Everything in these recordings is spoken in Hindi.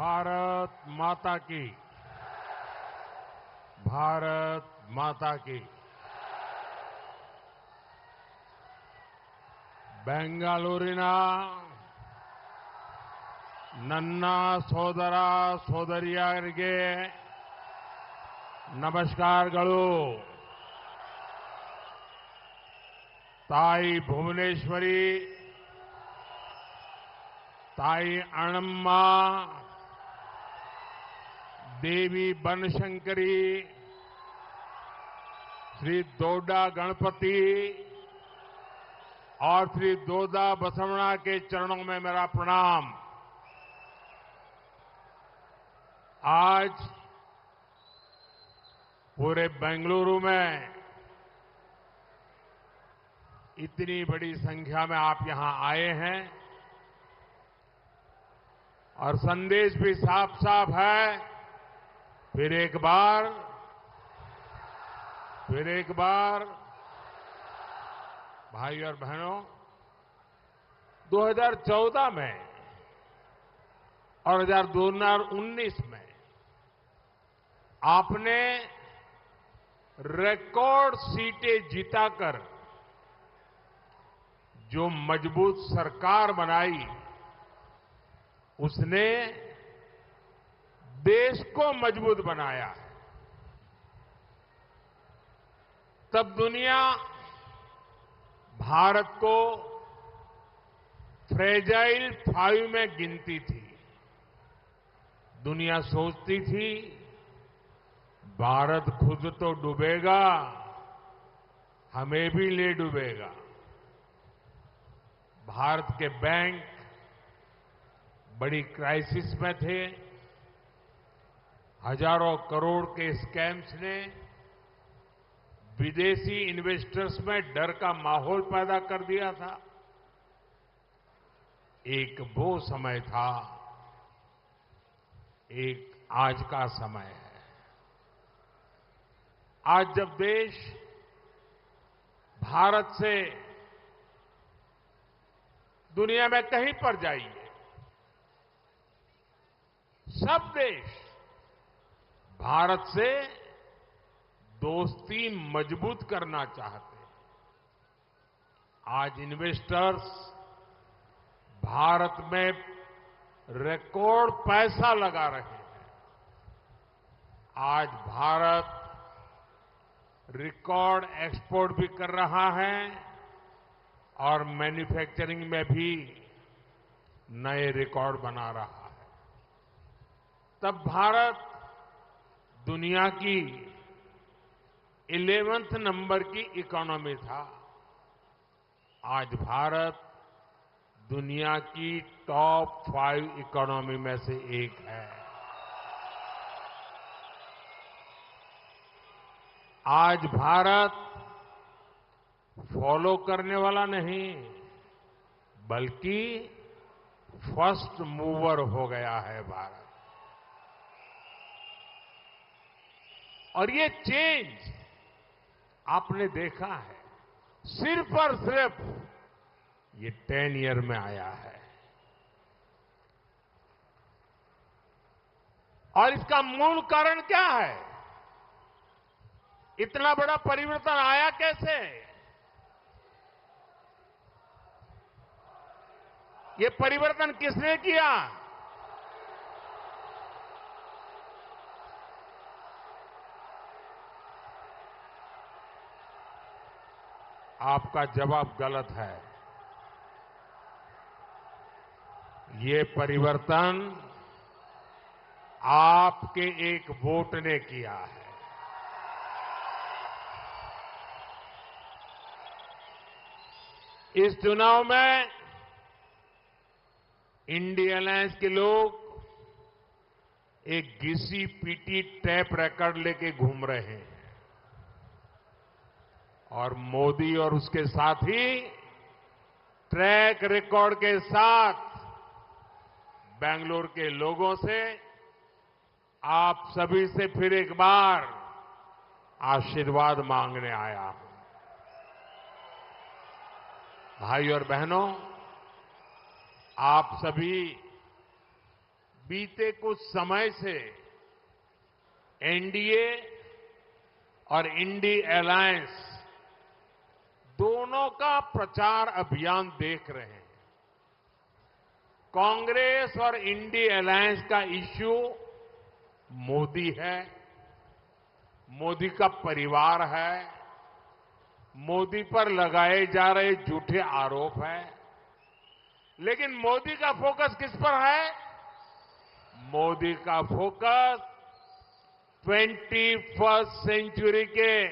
भारत माता की। भारत माता की। ಬೆಂಗಳೂರಿನ ನನ್ನ ಸೋದರ ಸೋದರಿಯರಿಗೆ ನಮಸ್ಕಾರಗಳು. ತಾಯಿ ಭುವನೇಶ್ವರಿ, ತಾಯಿ ಅಣ್ಣಮ್ಮ, देवी बनशंकरी, श्री दोडा गणपति और श्री दोदा बसवना के चरणों में मेरा प्रणाम। आज पूरे बेंगलुरु में इतनी बड़ी संख्या में आप यहां आए हैं और संदेश भी साफ साफ है। फिर एक बार भाई और बहनों, 2014 में और 2019 में आपने रिकॉर्ड सीटें जीताकर जो मजबूत सरकार बनाई, उसने देश को मजबूत बनाया है। तब दुनिया भारत को फ्रेजाइल 5 में गिनती थी। दुनिया सोचती थी भारत खुद तो डूबेगा, हमें भी ले डूबेगा। भारत के बैंक बड़ी क्राइसिस में थे। हजारों करोड़ के स्कैम्स ने विदेशी इन्वेस्टर्स में डर का माहौल पैदा कर दिया था। एक वो समय था, एक आज का समय है। आज जब देश भारत से दुनिया में कहीं पर जाइए, सब देश भारत से दोस्ती मजबूत करना चाहते हैं। आज इन्वेस्टर्स भारत में रिकॉर्ड पैसा लगा रहे हैं। आज भारत रिकॉर्ड एक्सपोर्ट भी कर रहा है और मैन्युफैक्चरिंग में भी नए रिकॉर्ड बना रहा है। तब भारत दुनिया की 11वें नंबर की इकोनॉमी था। आज भारत दुनिया की टॉप 5 इकोनॉमी में से एक है। आज भारत फॉलो करने वाला नहीं, बल्कि फर्स्ट मूवर हो गया है भारत। और ये चेंज आपने देखा है, सिर्फ और सिर्फ ये 10 ईयर में आया है। और इसका मूल कारण क्या है? इतना बड़ा परिवर्तन आया कैसे? ये परिवर्तन किसने किया? आपका जवाब गलत है। ये परिवर्तन आपके एक वोट ने किया है। इस चुनाव में इंडिया अलायंस के लोग एक घिसी पीटी टैप रिकॉर्ड लेके घूम रहे हैं और मोदी और उसके साथी ट्रैक रिकॉर्ड के साथ बेंगलुरु के लोगों से, आप सभी से फिर एक बार आशीर्वाद मांगने आया हूं। भाई और बहनों, आप सभी बीते कुछ समय से एनडीए और इंडी अलायंस दोनों का प्रचार अभियान देख रहे हैं। कांग्रेस और इंडी अलायंस का इश्यू मोदी है, मोदी का परिवार है, मोदी पर लगाए जा रहे झूठे आरोप हैं। लेकिन मोदी का फोकस किस पर है? मोदी का फोकस 21st सेंचुरी के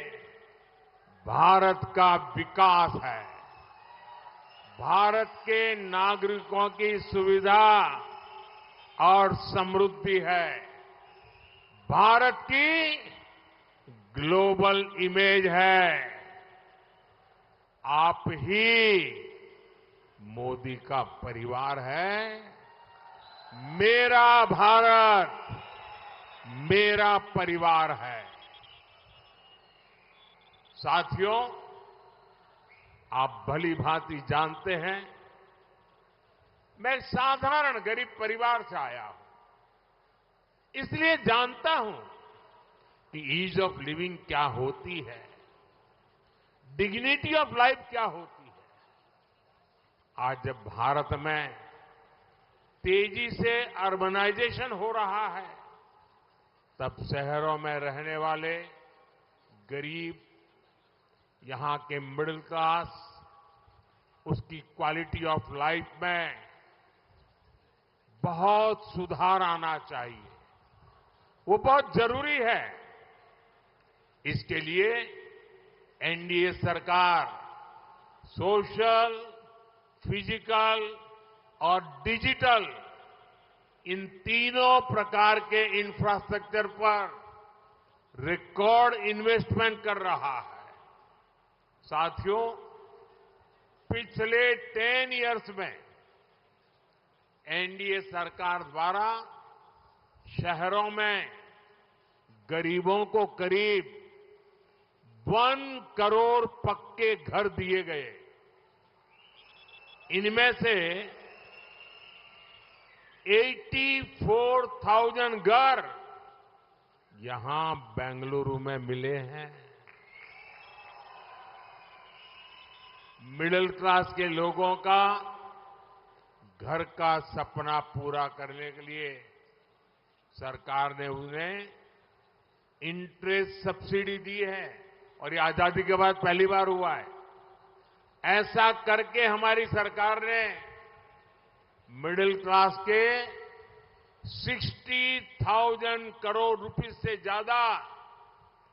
भारत का विकास है, भारत के नागरिकों की सुविधा और समृद्धि है, भारत की ग्लोबल इमेज है। आप ही मोदी का परिवार है। मेरा भारत मेरा परिवार है। साथियों, आप भली भांति जानते हैं, मैं एक साधारण गरीब परिवार से आया हूं, इसलिए जानता हूं कि ईज ऑफ लिविंग क्या होती है, डिग्निटी ऑफ लाइफ क्या होती है। आज जब भारत में तेजी से अर्बनाइजेशन हो रहा है, तब शहरों में रहने वाले गरीब, यहां के मिडिल क्लास, उसकी क्वालिटी ऑफ लाइफ में बहुत सुधार आना चाहिए। वो बहुत जरूरी है। इसके लिए एनडीए सरकार सोशल, फिजिकल और डिजिटल इन तीनों प्रकार के इंफ्रास्ट्रक्चर पर रिकॉर्ड इन्वेस्टमेंट कर रहा है। साथियों, पिछले 10 इयर्स में एनडीए सरकार द्वारा शहरों में गरीबों को करीब 1 करोड़ पक्के घर दिए गए। इनमें से 84,000 घर यहां बेंगलुरु में मिले हैं। मिडिल क्लास के लोगों का घर का सपना पूरा करने के लिए सरकार ने उन्हें इंटरेस्ट सब्सिडी दी है, और ये आजादी के बाद पहली बार हुआ है। ऐसा करके हमारी सरकार ने मिडिल क्लास के 60,000 करोड़ रुपए से ज्यादा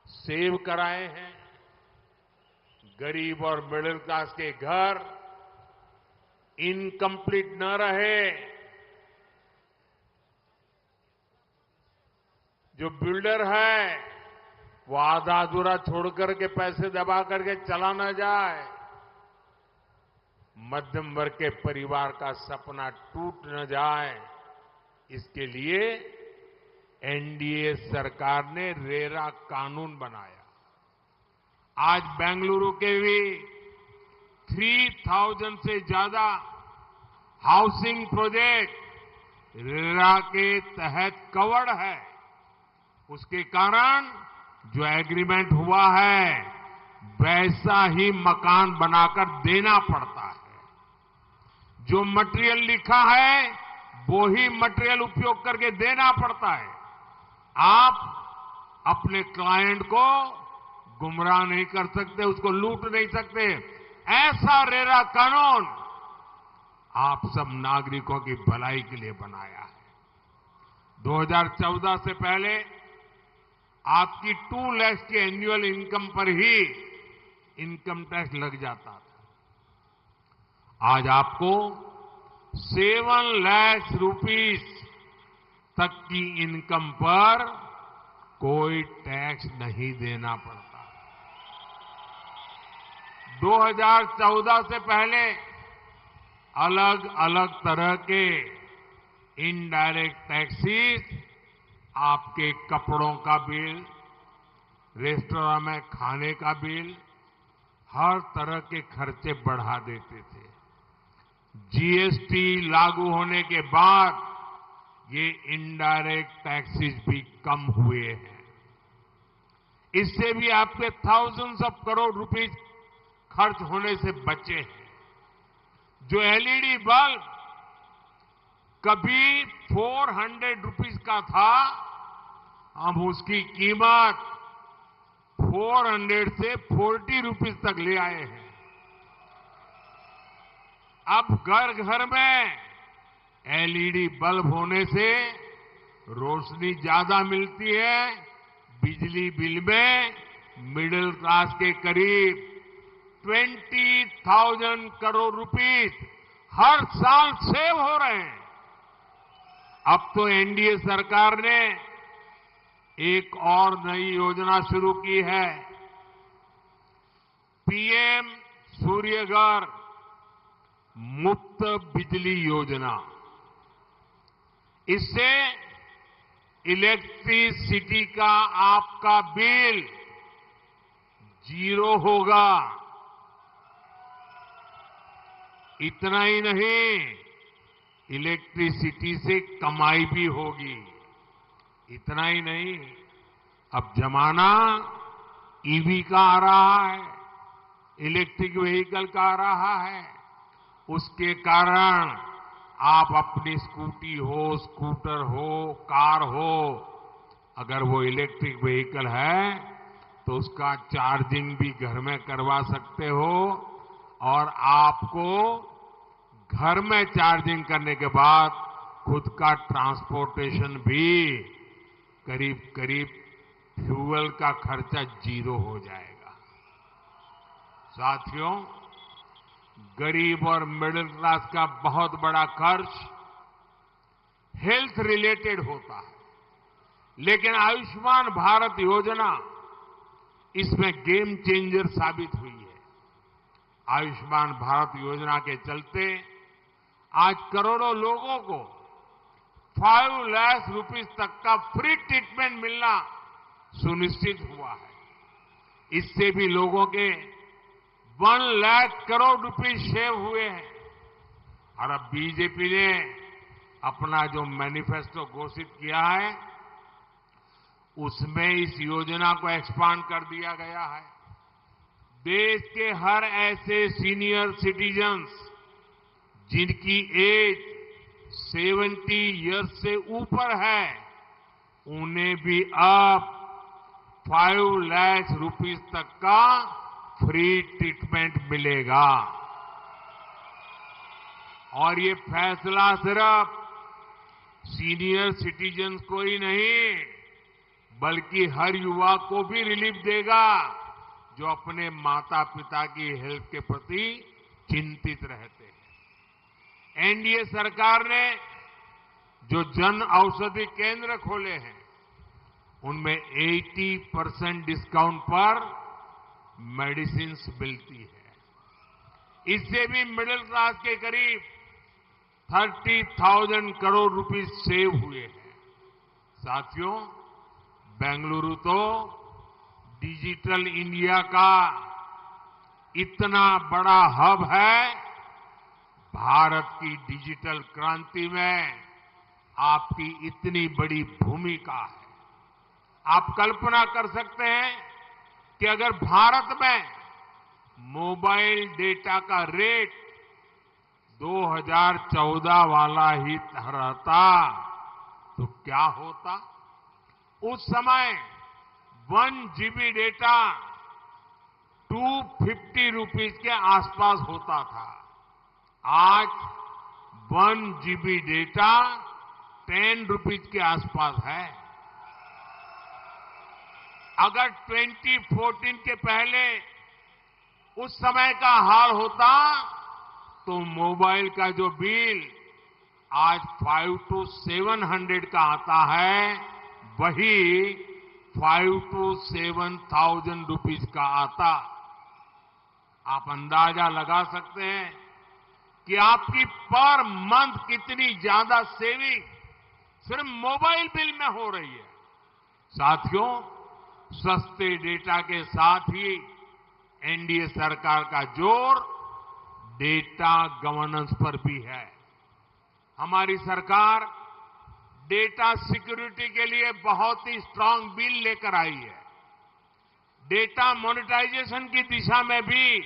सेव कराए हैं। गरीब और मिडिल क्लास के घर इनकम्प्लीट न रहे। जो बिल्डर है वो आधा अधूरा छोड़ करके पैसे दबा करके चला न जाए। मध्यम वर्ग के परिवार का सपना टूट न जाए, इसके लिए एनडीए सरकार ने रेरा कानून बनाया। आज बेंगलुरु के भी 3,000 से ज्यादा हाउसिंग प्रोजेक्ट रेरा के तहत कवर्ड है। उसके कारण जो एग्रीमेंट हुआ है वैसा ही मकान बनाकर देना पड़ता है। जो मटेरियल लिखा है वो ही मटेरियल उपयोग करके देना पड़ता है। आप अपने क्लाइंट को गुमराह नहीं कर सकते, उसको लूट नहीं सकते। ऐसा रेरा कानून आप सब नागरिकों की भलाई के लिए बनाया है। 2014 से पहले आपकी 2 लाख की एनुअल इनकम पर ही इनकम टैक्स लग जाता था। आज आपको 7 लाख रुपीस तक की इनकम पर कोई टैक्स नहीं देना पड़ता। 2014 से पहले अलग अलग तरह के इनडायरेक्ट टैक्सेस आपके कपड़ों का बिल, रेस्टोरेंट में खाने का बिल, हर तरह के खर्चे बढ़ा देते थे। जीएसटी लागू होने के बाद ये इनडायरेक्ट टैक्सेस भी कम हुए हैं। इससे भी आपके थाउजेंड्स ऑफ करोड़ रुपीस खर्च होने से बचे हैं। जो एलईडी बल्ब कभी 400 रुपीस का था, हम उसकी कीमत 400 से 40 रुपीस तक ले आए हैं। अब घर घर में एलईडी बल्ब होने से रोशनी ज्यादा मिलती है। बिजली बिल में मिडिल क्लास के करीब 20,000 करोड़ रुपीस हर साल सेव हो रहे हैं। अब तो एनडीए सरकार ने एक और नई योजना शुरू की है, पीएम सूर्यघर मुफ्त बिजली योजना। इससे इलेक्ट्रिसिटी का आपका बिल 0 होगा। इतना ही नहीं, इलेक्ट्रिसिटी से कमाई भी होगी। इतना ही नहीं, अब जमाना ईवी का आ रहा है, इलेक्ट्रिक व्हीकल का आ रहा है। उसके कारण आप अपनी स्कूटी हो, स्कूटर हो, कार हो, अगर वो इलेक्ट्रिक व्हीकल है तो उसका चार्जिंग भी घर में करवा सकते हो और आपको घर में चार्जिंग करने के बाद खुद का ट्रांसपोर्टेशन भी करीब करीब फ्यूल का खर्चा 0 हो जाएगा। साथियों, गरीब और मिडिल क्लास का बहुत बड़ा खर्च हेल्थ रिलेटेड होता है, लेकिन आयुष्मान भारत योजना इसमें गेम चेंजर साबित हुई है। आयुष्मान भारत योजना के चलते आज करोड़ों लोगों को 5 लाख रुपीस तक का फ्री ट्रीटमेंट मिलना सुनिश्चित हुआ है। इससे भी लोगों के 1 लाख करोड़ रुपए सेव हुए हैं। और अब बीजेपी ने अपना जो मैनिफेस्टो घोषित किया है, उसमें इस योजना को एक्सपांड कर दिया गया है। देश के हर ऐसे सीनियर सिटीजन्स जिनकी एज 70 इयर्स से ऊपर है, उन्हें भी अब 5 लाख रुपीस तक का फ्री ट्रीटमेंट मिलेगा। और ये फैसला सिर्फ सीनियर सिटीजन्स को ही नहीं, बल्कि हर युवा को भी रिलीफ देगा जो अपने माता पिता की हेल्थ के प्रति चिंतित रहते हैं। एनडीए सरकार ने जो जन औषधि केंद्र खोले हैं, उनमें 80% डिस्काउंट पर मेडिसिन्स मिलती है। इससे भी मिडिल क्लास के करीब 30,000 करोड़ रुपीस सेव हुए हैं। साथियों, बेंगलुरु तो डिजिटल इंडिया का इतना बड़ा हब है। भारत की डिजिटल क्रांति में आपकी इतनी बड़ी भूमिका है। आप कल्पना कर सकते हैं कि अगर भारत में मोबाइल डेटा का रेट 2014 वाला ही रहता तो क्या होता। उस समय 1 GB डेटा 250 रुपीस के आसपास होता था। आज 1 GB डेटा 10 रुपीस के आसपास है। अगर 2014 के पहले उस समय का हाल होता तो मोबाइल का जो बिल आज 500 to 700 का आता है, वही 5,000 to 7,000 रुपीस का आता। आप अंदाजा लगा सकते हैं कि आपकी पर मंथ कितनी ज्यादा सेविंग सिर्फ मोबाइल बिल में हो रही है। साथियों, सस्ते डेटा के साथ ही एनडीए सरकार का जोर डेटा गवर्नेंस पर भी है। हमारी सरकार डेटा सिक्योरिटी के लिए बहुत ही स्ट्रांग बिल लेकर आई है। डेटा मोनेटाइजेशन की दिशा में भी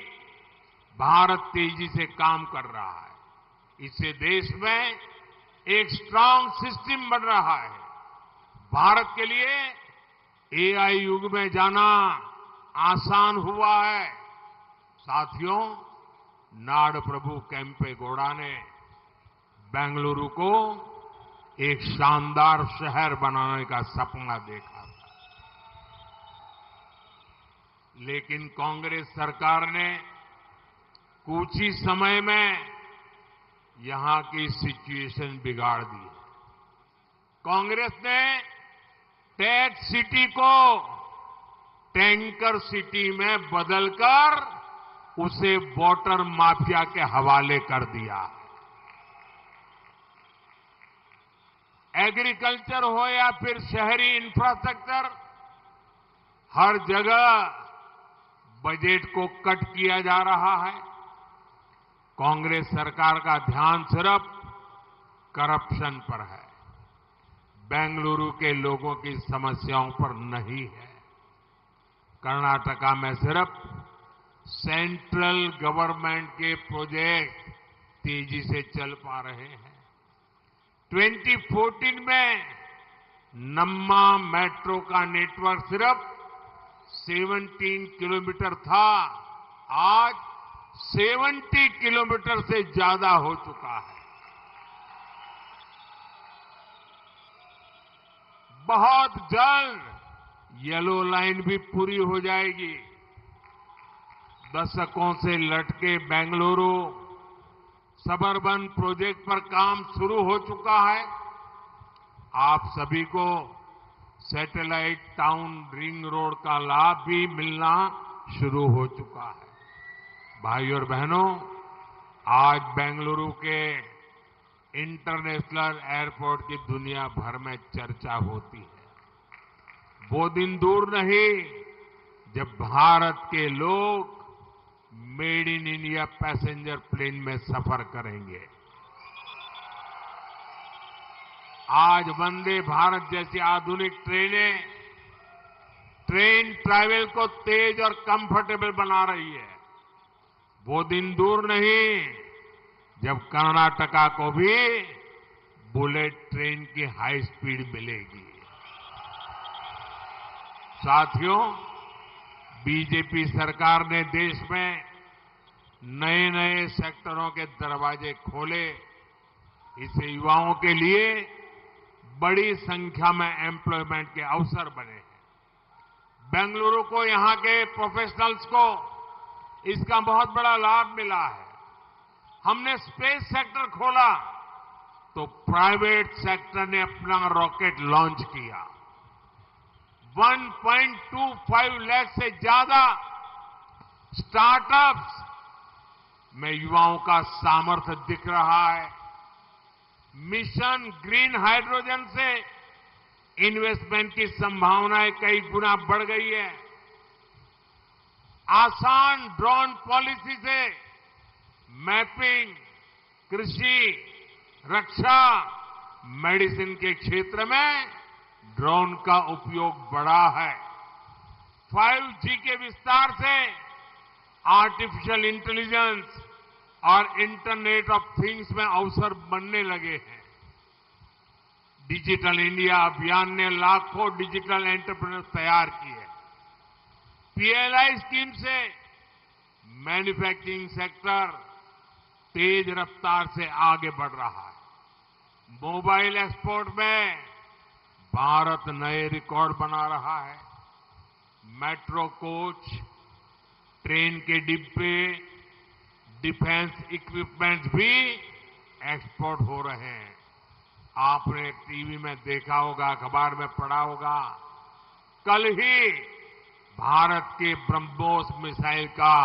भारत तेजी से काम कर रहा है। इससे देश में एक स्ट्रांग सिस्टम बन रहा है। भारत के लिए एआई युग में जाना आसान हुआ है। साथियों, नाड़ प्रभु केम्पे गौड़ा ने बेंगलुरु को एक शानदार शहर बनाने का सपना देखा था, लेकिन कांग्रेस सरकार ने कुछ ही समय में यहां की सिचुएशन बिगाड़ दी। कांग्रेस ने टेक सिटी को टैंकर सिटी में बदलकर उसे वाटर माफिया के हवाले कर दिया। एग्रीकल्चर हो या फिर शहरी इंफ्रास्ट्रक्चर, हर जगह बजट को कट किया जा रहा है। कांग्रेस सरकार का ध्यान सिर्फ करप्शन पर है, बेंगलुरु के लोगों की समस्याओं पर नहीं है। कर्नाटका में सिर्फ सेंट्रल गवर्नमेंट के प्रोजेक्ट तेजी से चल पा रहे हैं। 2014 में नम्मा मेट्रो का नेटवर्क सिर्फ 17 किलोमीटर था, आज 70 किलोमीटर से ज्यादा हो चुका है। बहुत जल्द येलो लाइन भी पूरी हो जाएगी। दशकों से लटके बेंगलुरु सबर्बन प्रोजेक्ट पर काम शुरू हो चुका है। आप सभी को सैटेलाइट टाउन रिंग रोड का लाभ भी मिलना शुरू हो चुका है। भाइयों और बहनों, आज बेंगलुरु के इंटरनेशनल एयरपोर्ट की दुनिया भर में चर्चा होती है। वो दिन दूर नहीं जब भारत के लोग made in India passenger plane में सफर करेंगे। आज वंदे भारत जैसी आधुनिक ट्रेनें ट्रेन ट्रैवल को तेज और कंफर्टेबल बना रही है। वो दिन दूर नहीं जब कर्नाटका को भी बुलेट ट्रेन की हाई स्पीड मिलेगी। साथियों, बीजेपी सरकार ने देश में नए नए सेक्टरों के दरवाजे खोले। इससे युवाओं के लिए बड़ी संख्या में एम्प्लॉयमेंट के अवसर बने हैं। बेंगलुरु को, यहां के प्रोफेशनल्स को इसका बहुत बड़ा लाभ मिला है। हमने स्पेस सेक्टर खोला तो प्राइवेट सेक्टर ने अपना रॉकेट लॉन्च किया। 1.25 लाख से ज्यादा स्टार्टअप्स में युवाओं का सामर्थ्य दिख रहा है। मिशन ग्रीन हाइड्रोजन से इन्वेस्टमेंट की संभावनाएं कई गुना बढ़ गई है। आसान ड्रोन पॉलिसी से मैपिंग, कृषि, रक्षा, मेडिसिन के क्षेत्र में ड्रोन का उपयोग बढ़ा है। 5G के विस्तार से आर्टिफिशियल इंटेलिजेंस और इंटरनेट ऑफ थिंग्स में अवसर बनने लगे हैं। डिजिटल इंडिया अभियान ने लाखों डिजिटल एंटरप्रेन्योर्स तैयार किए। पीएलआई स्कीम से मैन्युफैक्चरिंग सेक्टर तेज रफ्तार से आगे बढ़ रहा है। मोबाइल एक्सपोर्ट में भारत नए रिकॉर्ड बना रहा है। मेट्रो कोच, ट्रेन के डिब्बे, डिफेंस इक्विपमेंट्स भी एक्सपोर्ट हो रहे हैं। आपने टीवी में देखा होगा, अखबार में पढ़ा होगा, कल ही भारत के ब्रह्मोस मिसाइल का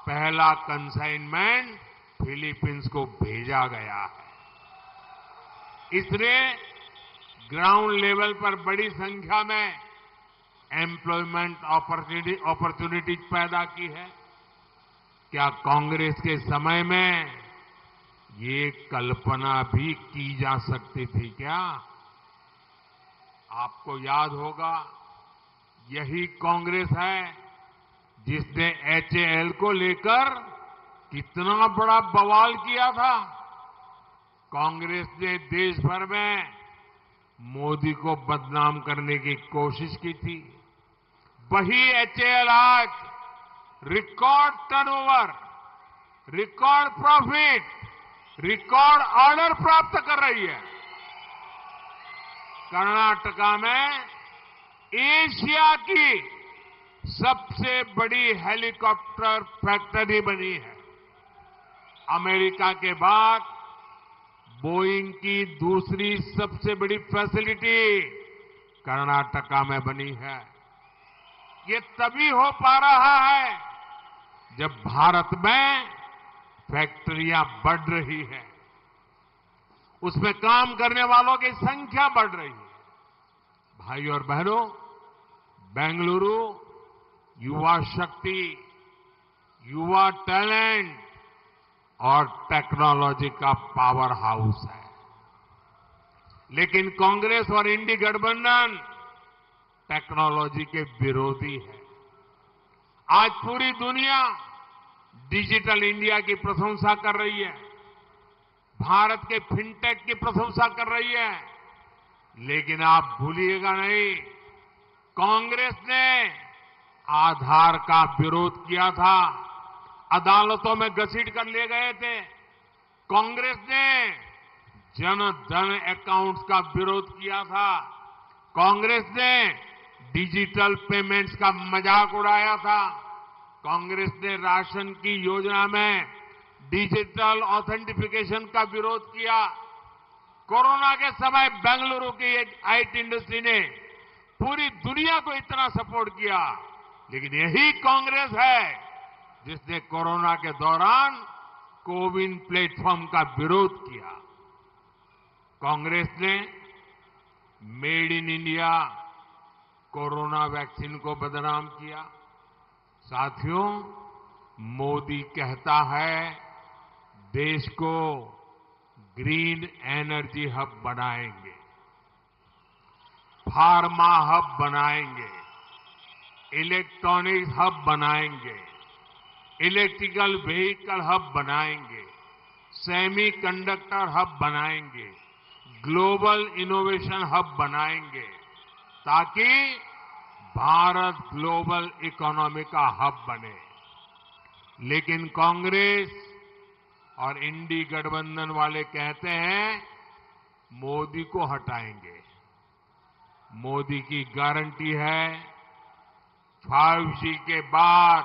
पहला कंसाइनमेंट फिलीपींस को भेजा गया है। इसने ग्राउंड लेवल पर बड़ी संख्या में एम्प्लॉयमेंट अपॉर्चुनिटीज पैदा की है। क्या कांग्रेस के समय में ये कल्पना भी की जा सकती थी क्या? आपको याद होगा, यही कांग्रेस है जिसने एचएएल को लेकर कितना बड़ा बवाल किया था। कांग्रेस ने देश भर में मोदी को बदनाम करने की कोशिश की थी। वही एचएएल आज record turnover, record profit, record order प्राप्त कर रही है। कर्नाटका में एशिया की सबसे बड़ी हेलीकॉप्टर फैक्ट्री बनी है। अमेरिका के बाद बोइंग की दूसरी सबसे बड़ी फैसिलिटी कर्नाटका में बनी है। ये तभी हो पा रहा है जब भारत में फैक्ट्रियां बढ़ रही है, उसमें काम करने वालों की संख्या बढ़ रही है। भाई और बहनों, बेंगलुरु युवा शक्ति, युवा टैलेंट और टेक्नोलॉजी का पावर हाउस है। लेकिन कांग्रेस और इंडी गठबंधन टेक्नोलॉजी के विरोधी है। आज पूरी दुनिया डिजिटल इंडिया की प्रशंसा कर रही है, भारत के फिनटेक की प्रशंसा कर रही है, लेकिन आप भूलिएगा नहीं, कांग्रेस ने आधार का विरोध किया था, अदालतों में घसीट कर ले गए थे। कांग्रेस ने जन धन अकाउंट्स का विरोध किया था। कांग्रेस ने डिजिटल पेमेंट्स का मजाक उड़ाया था। कांग्रेस ने राशन की योजना में डिजिटल ऑथेंटिफिकेशन का विरोध किया। कोरोना के समय बेंगलुरु की आईटी इंडस्ट्री ने पूरी दुनिया को इतना सपोर्ट किया, लेकिन यही कांग्रेस है जिसने कोरोना के दौरान कोविन प्लेटफॉर्म का विरोध किया। कांग्रेस ने made in India corona vaccine को बदनाम किया। साथियों, मोदी कहता है देश को ग्रीन एनर्जी हब बनाएंगे, फार्मा हब बनाएंगे, इलेक्ट्रॉनिक्स हब बनाएंगे, इलेक्ट्रिकल व्हीकल हब बनाएंगे, सेमीकंडक्टर हब बनाएंगे, ग्लोबल इनोवेशन हब बनाएंगे, ताकि भारत ग्लोबल इकोनॉमी का हब बने। लेकिन कांग्रेस और इंडी गठबंधन वाले कहते हैं मोदी को हटाएंगे। मोदी की गारंटी है 5G के बाद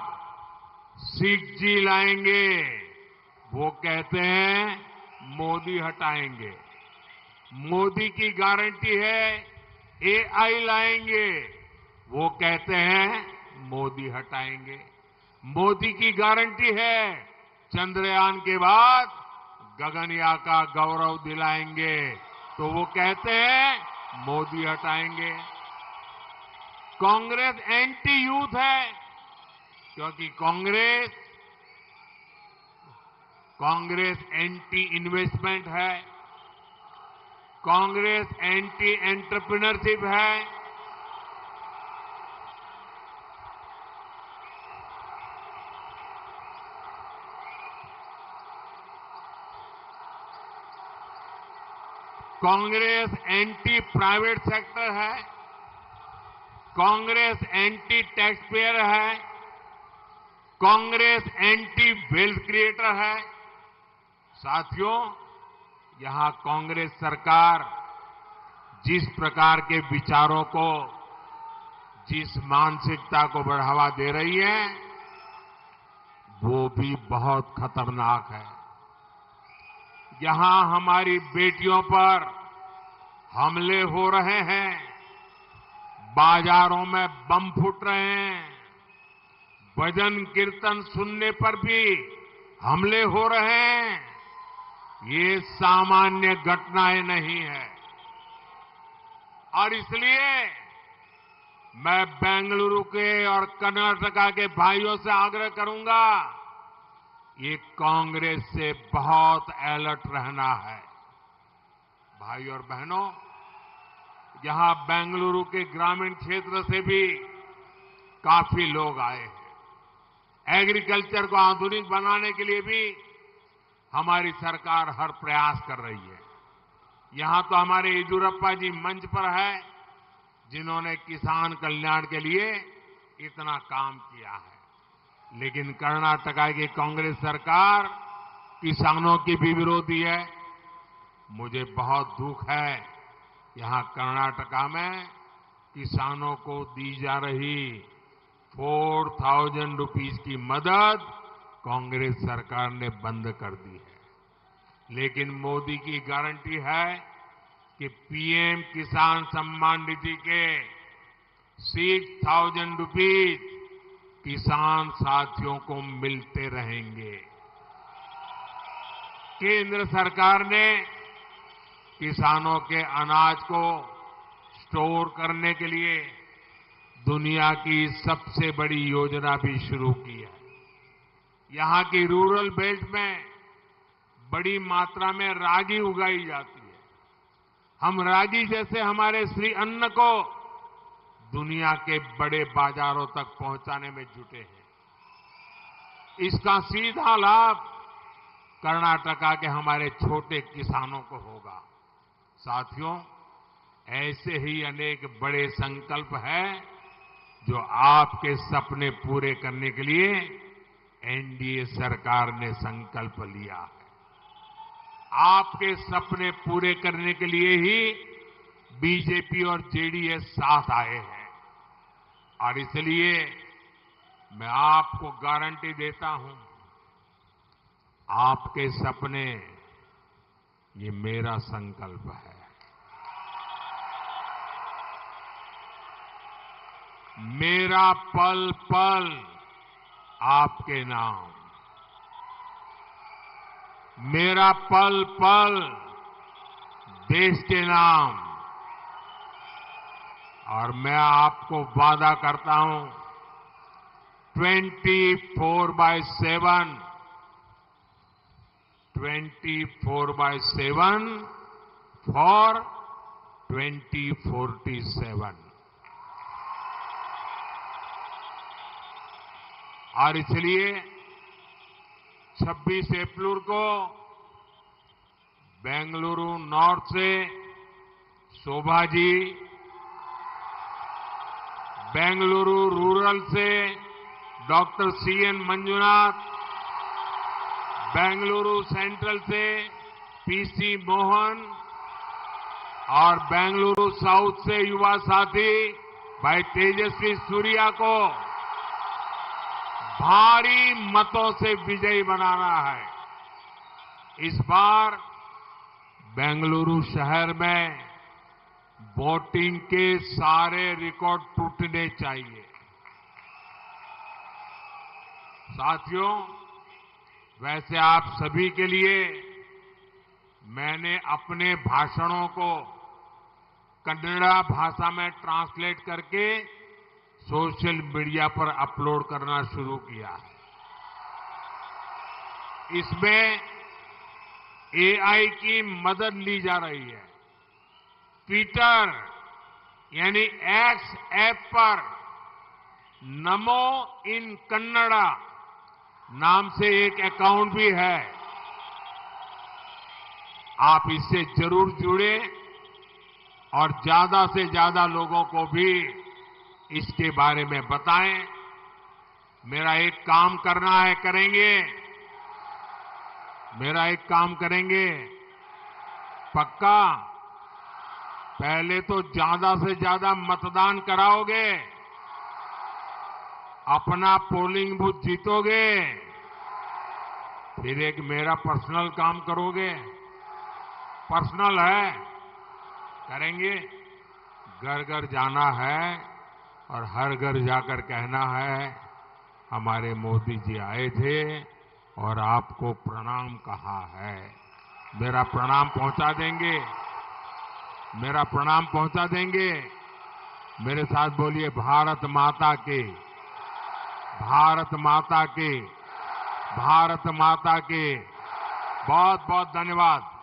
6G लाएंगे। वो कहते हैं मोदी हटाएंगे। मोदी की गारंटी है AI लाएंगे। वो कहते हैं मोदी हटाएंगे। मोदी की गारंटी है चंद्रयान के बाद गगनयान का गौरव दिलाएंगे, तो वो कहते हैं मोदी हटाएंगे। कांग्रेस एंटी यूथ है, क्योंकि कांग्रेस एंटी इन्वेस्टमेंट है, कांग्रेस एंटी एंटरप्रेन्योरशिप है। कांग्रेस एंटी प्राइवेट सेक्टर है, कांग्रेस एंटी टैक्स पेयर है, कांग्रेस एंटी वेल्थ क्रिएटर है। साथियों, यहां कांग्रेस सरकार जिस प्रकार के विचारों को, जिस मानसिकता को बढ़ावा दे रही है, वो भी बहुत खतरनाक है। यहां हमारी बेटियों पर हमले हो रहे हैं, बाजारों में बम फूट रहे हैं, भजन कीर्तन सुनने पर भी हमले हो रहे हैं। ये सामान्य घटनाएं नहीं है, और इसलिए मैं बेंगलुरु के और कर्नाटका के भाइयों से आग्रह करूंगा, ये कांग्रेस से बहुत अलर्ट रहना है। भाई और बहनों, यहां बेंगलुरु के ग्रामीण क्षेत्र से भी काफी लोग आए हैं। एग्रीकल्चर को आधुनिक बनाने के लिए भी हमारी सरकार हर प्रयास कर रही है। यहां तो हमारे येदियुरप्पा जी मंच पर है, जिन्होंने किसान कल्याण के लिए इतना काम किया है। लेकिन कर्नाटका की कांग्रेस सरकार किसानों की भी विरोधी है। मुझे बहुत दुख है, यहां कर्नाटका में किसानों को दी जा रही 4,000 रुपीस की मदद कांग्रेस सरकार ने बंद कर दी है। लेकिन मोदी की गारंटी है कि पीएम किसान सम्मान निधि के 6,000 रुपीस किसान साथियों को मिलते रहेंगे। केंद्र सरकार ने किसानों के अनाज को स्टोर करने के लिए दुनिया की सबसे बड़ी योजना भी शुरू की है। यहां की रूरल बेल्ट में बड़ी मात्रा में रागी उगाई जाती है। हम रागी जैसे हमारे श्री अन्न को दुनिया के बड़े बाजारों तक पहुंचाने में जुटे हैं। इसका सीधा लाभ कर्नाटका के हमारे छोटे किसानों को होगा। साथियों, ऐसे ही अनेक बड़े संकल्प हैं जो आपके सपने पूरे करने के लिए एनडीए सरकार ने संकल्प लिया है। आपके सपने पूरे करने के लिए ही बीजेपी और जेडीएस साथ आए हैं और इसलिए मैं आपको गारंटी देता हूं, आपके सपने ये मेरा संकल्प है। मेरा पल पल आपके नाम, मेरा पल पल देश के नाम। और मैं आपको वादा करता हूं 24/7 फॉर 2047। और इसलिए 26 अप्रैल को बेंगलुरु नॉर्थ से शोभा जी, बेंगलुरु रूरल से doctor CN Manjunath, Bengaluru central से पीसी मोहन और बेंगलुरु साउथ से युवा साथी भाई तेजस्वी सूर्या को भारी मतों से विजयी बनाना है। इस बार बेंगलुरु शहर में वोटिंग के सारे रिकॉर्ड टूटने चाहिए। साथियों, वैसे आप सभी के लिए मैंने अपने भाषणों को कन्नड़ा भाषा में ट्रांसलेट करके सोशल मीडिया पर अपलोड करना शुरू किया है। इसमें एआई की मदद ली जा रही है। ट्विटर यानी एक्स ऐप पर नमो इन कन्नड़ा नाम से एक अकाउंट भी है। आप इससे जरूर जुड़े और ज्यादा से ज्यादा लोगों को भी इसके बारे में बताएं। मेरा एक काम करना है, करेंगे? मेरा एक काम करेंगे? पक्का? पहले तो ज्यादा से ज्यादा मतदान कराओगे, अपना पोलिंग बूथ जीतोगे, फिर एक मेरा पर्सनल काम करोगे। पर्सनल है, करेंगे? घर घर जाना है और हर घर जाकर कहना है हमारे मोदी जी आए थे और आपको प्रणाम कहा है। मेरा प्रणाम पहुंचा देंगे? मेरा प्रणाम पहुंचा देंगे? मेरे साथ बोलिए, भारत माता की, भारत माता की, भारत माता की। बहुत बहुत धन्यवाद।